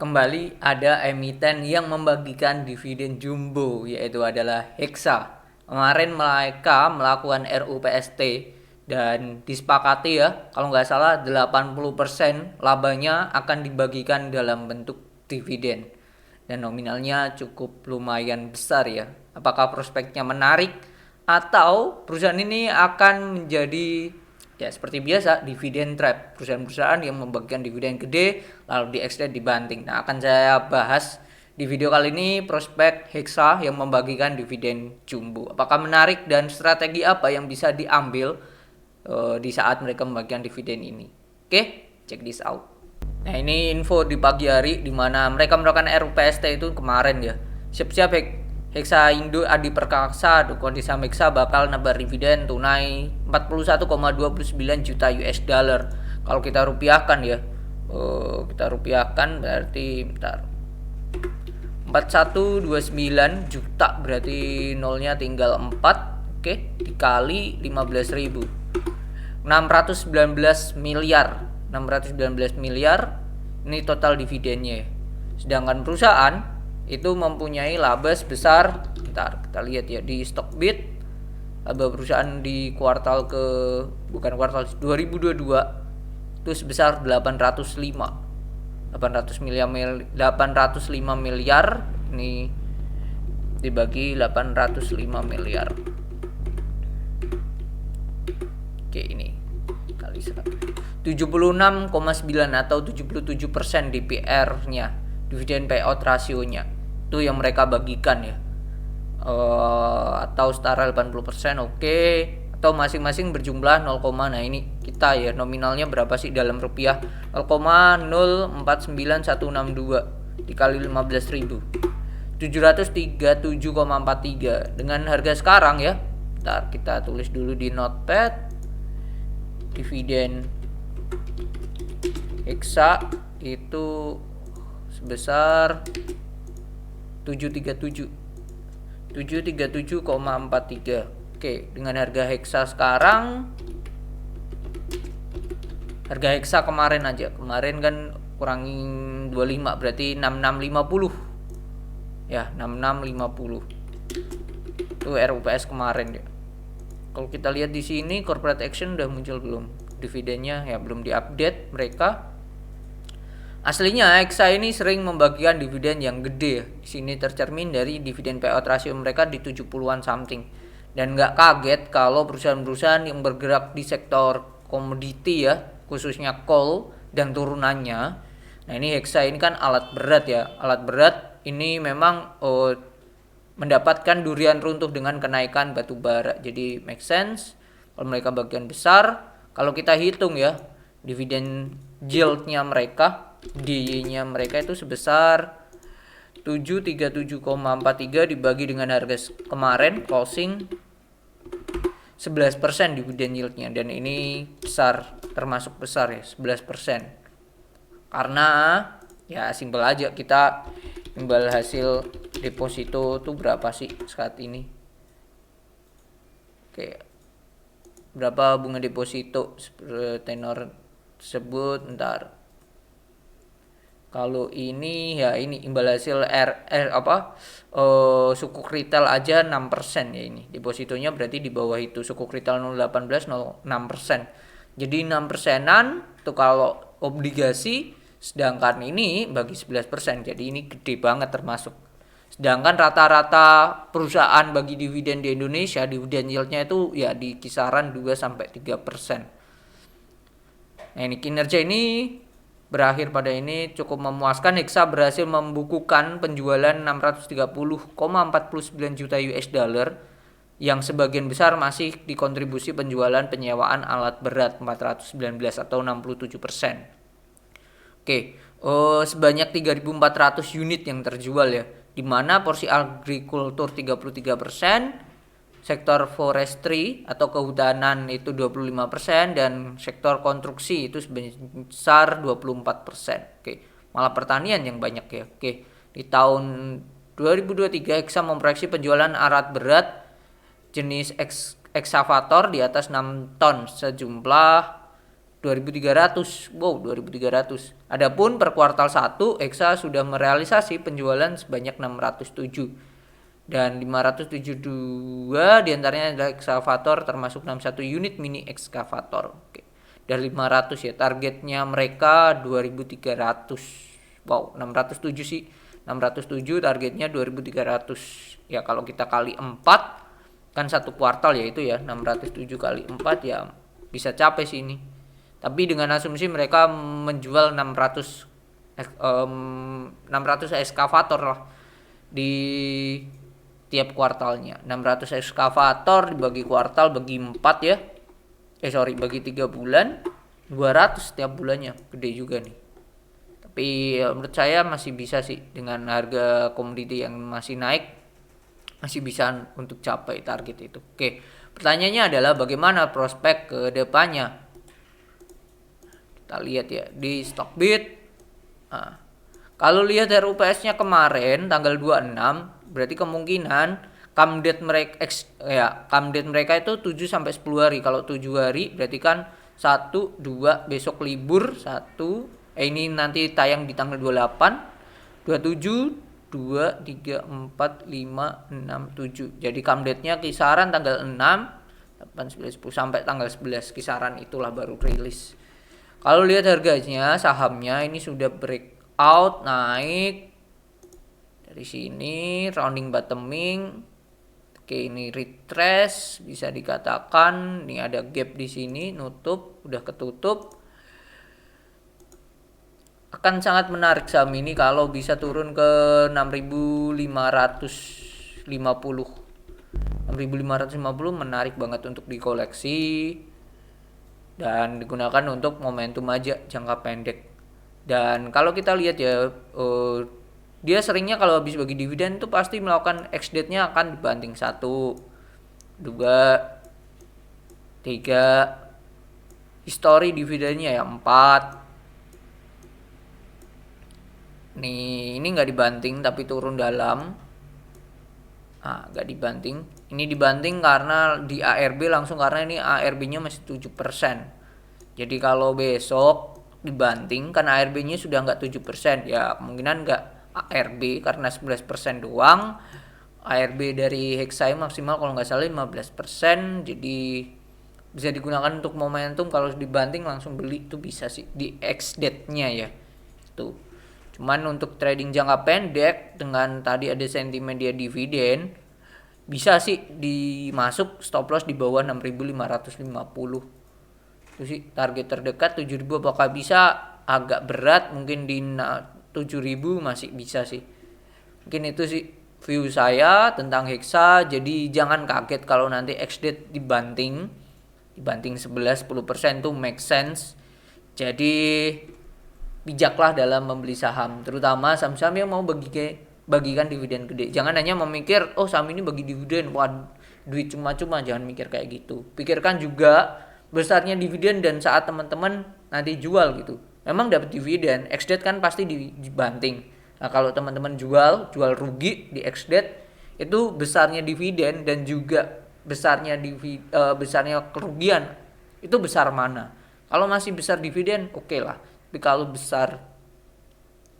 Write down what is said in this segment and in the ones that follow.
kembali ada emiten yang membagikan dividen jumbo, yaitu adalah Hexa. Kemarin mereka melakukan RUPST dan disepakati ya, kalau nggak salah 80% labanya akan dibagikan dalam bentuk dividen. Dan nominalnya cukup lumayan besar ya. Apakah prospeknya menarik atau perusahaan ini akan menjadi ya seperti biasa dividen trap, perusahaan-perusahaan yang membagikan dividen gede lalu diekstend dibanting. Nah, akan saya bahas di video kali ini prospek Hexa yang membagikan dividen jumbo. Apakah menarik dan strategi apa yang bisa diambil di saat mereka membagikan dividen ini? Oke, check this out. Nah, ini info di pagi hari di mana mereka melakukan RUPST itu kemarin ya. Siap-siap Hexa Indo Adi Perkasa kondisi saham Hexa bakal nambah dividen tunai 41,29 juta US dollar. Kalau kita rupiahkan ya, kita rupiahkan berarti bentar. 4129 juta berarti nolnya tinggal 4. Oke, dikali 15.000. 619 miliar. 619 miliar ini total dividennya. Sedangkan perusahaan itu mempunyai laba sebesar, bentar kita lihat ya di Stockbit, laba perusahaan di kuartal 2022 itu sebesar 805 miliar ini dibagi 805 miliar. Oke, ini kali 76,9 atau 77% DPR-nya, dividen payout rasionya. Itu yang mereka bagikan ya. Atau setara 80%, oke. Atau masing-masing berjumlah 0, nah ini kita ya nominalnya berapa sih dalam rupiah? 0,049162 dikali 15.000. 737,43 dengan harga sekarang ya. Bentar kita tulis dulu di notepad. Dividen Hexa itu sebesar 737,43. Oke, dengan harga Hexa sekarang, harga Hexa kemarin kan kurangin 25 berarti 6650. Ya, 6650. Itu RUPS kemarin ya. Kalau kita lihat di sini corporate action udah muncul belum? Dividennya ya belum diupdate mereka. Aslinya Hexa ini sering membagikan dividen yang gede. Di sini tercermin dari dividen payout ratio mereka di 70-an something. Dan nggak kaget kalau perusahaan-perusahaan yang bergerak di sektor komoditi ya, khususnya coal dan turunannya. Nah, ini Hexa ini kan alat berat ya. Alat berat ini memang mendapatkan durian runtuh dengan kenaikan batu bara. Jadi make sense kalau mereka bagian besar. Kalau kita hitung ya, dividen yield-nya mereka, DY-nya mereka itu sebesar 737,43 dibagi dengan harga kemarin closing 11% dividen yield-nya, dan ini besar, termasuk besar ya, 11%. Karena ya simpel aja, kita imbal hasil deposito tuh berapa sih saat ini? Oke, berapa bunga deposito tenor tersebut? Ntar kalau ini ya ini imbal hasil sukuk retail aja 6% ya, ini depositonya berarti di bawah itu sukuk retail 0,18 0,6%. Jadi 6%-an tuh kalau obligasi, sedangkan ini bagi 11%. Jadi ini gede banget termasuk. Sedangkan rata-rata perusahaan bagi dividen di Indonesia, dividen yield-nya itu ya di kisaran 2-3%. Nah, ini kinerja ini berakhir pada ini cukup memuaskan. Hexa berhasil membukukan penjualan 630,49 juta US dollar yang sebagian besar masih dikontribusi penjualan penyewaan alat berat 419 atau 67%. Oke, sebanyak 3.400 unit yang terjual ya, di mana porsi agrikultur 33%, sektor forestry atau kehutanan itu 25%, dan sektor konstruksi itu sebesar 24%. Oke, malah pertanian yang banyak ya. Oke, di tahun 2023 Hexa memproyeksi penjualan alat berat jenis ekskavator di atas 6 ton sejumlah 2.300. Wow, 2.300. Adapun per kuartal 1 Hexa sudah merealisasi penjualan sebanyak 607 dan 572 diantaranya adalah ekskavator termasuk 61 unit mini ekskavator. Oke. Dari 500 ya, targetnya mereka 2.300. Wow, 607 sih. 607 targetnya 2.300. Ya kalau kita kali 4 kan satu kuartal ya itu ya, 607 kali 4 ya bisa capai sih ini. Tapi dengan asumsi mereka menjual 600 ekskavator lah di tiap kuartalnya. 600 ekskavator dibagi kuartal bagi 4 ya. Bagi 3 bulan 200 setiap bulannya. Gede juga nih. Tapi menurut saya masih bisa sih dengan harga komoditi yang masih naik, masih bisa untuk capai target itu. Oke, pertanyaannya adalah bagaimana prospek ke depannya? Kita lihat ya di Stockbit. Nah, kalau lihat RUPS-nya kemarin tanggal 26, berarti kemungkinan come date mereka itu 7 sampai 10 hari. Kalau 7 hari berarti kan 1 2 besok libur 1 ini nanti tayang di tanggal 28, 27, 2 3 4 5 6 7. Jadi come date-nya kisaran tanggal 6, 8 9 10 sampai tanggal 11, kisaran itulah baru rilis. Kalau lihat harganya sahamnya ini sudah breakout naik dari sini, rounding bottoming. Oke, ini retrace bisa dikatakan. Ini ada gap di sini, nutup, udah ketutup. Akan sangat menarik saham ini kalau bisa turun ke 6.550. 6.550 menarik banget untuk dikoleksi dan digunakan untuk momentum aja jangka pendek. Dan kalau kita lihat ya, dia seringnya kalau habis bagi dividen itu pasti melakukan ex-date-nya akan dibanting 1, 2, 3, history dividennya ya 4. Nih, ini nggak dibanting tapi turun dalam. Nggak dibanting. Ini dibanting karena di ARB langsung, karena ini ARB-nya masih 7%. Jadi kalau besok dibanting kan ARB-nya sudah nggak 7%, ya kemungkinan nggak ARB karena 11% doang. ARB dari Hexa maksimal kalau nggak salah 15%. Jadi bisa digunakan untuk momentum. Kalau dibanting langsung beli itu bisa sih di ex-date-nya ya. Itu. Cuman untuk trading jangka pendek dengan tadi ada sentimen dia dividen, bisa sih dimasuk stop loss di bawah 6.550. Itu sih target terdekat 7.000. Apakah bisa? Agak berat, mungkin di 7.000 masih bisa sih. Mungkin itu sih view saya tentang Hexa. Jadi jangan kaget kalau nanti ex-date dibanting 11-10% tuh make sense. Jadi bijaklah dalam membeli saham, terutama saham-saham yang mau bagikan dividen gede. Jangan hanya memikir saham ini bagi dividen, wah duit cuma-cuma. Jangan mikir kayak gitu. Pikirkan juga besarnya dividen dan saat teman-teman nanti jual gitu. Memang dapat dividen, ex-date kan pasti dibanting. Nah, kalau teman-teman jual rugi di ex-date, itu besarnya dividen dan juga besarnya kerugian itu besar mana? Kalau masih besar dividen, oke lah. Tapi kalau besar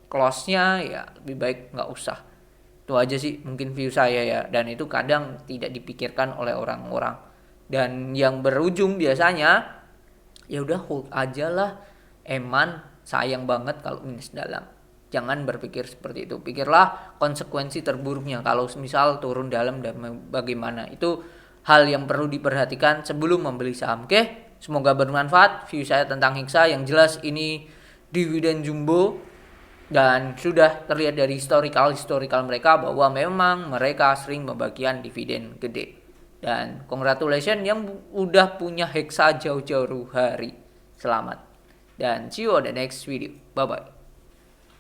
close-nya ya lebih baik nggak usah. Itu aja sih mungkin view saya ya. Dan itu kadang tidak dipikirkan oleh orang-orang. Dan yang berujung biasanya ya udah hold aja lah. Sayang banget kalau minus dalam. Jangan berpikir seperti itu. Pikirlah konsekuensi terburuknya kalau misal turun dalam dan bagaimana. Itu hal yang perlu diperhatikan sebelum membeli saham. Oke, semoga bermanfaat view saya tentang Hexa. Yang jelas ini dividen jumbo dan sudah terlihat dari historical mereka bahwa memang mereka sering membagikan dividen gede. Dan congratulations yang udah punya Hexa jauh-jauh hari. Selamat. Dan see you on the next video. Bye bye.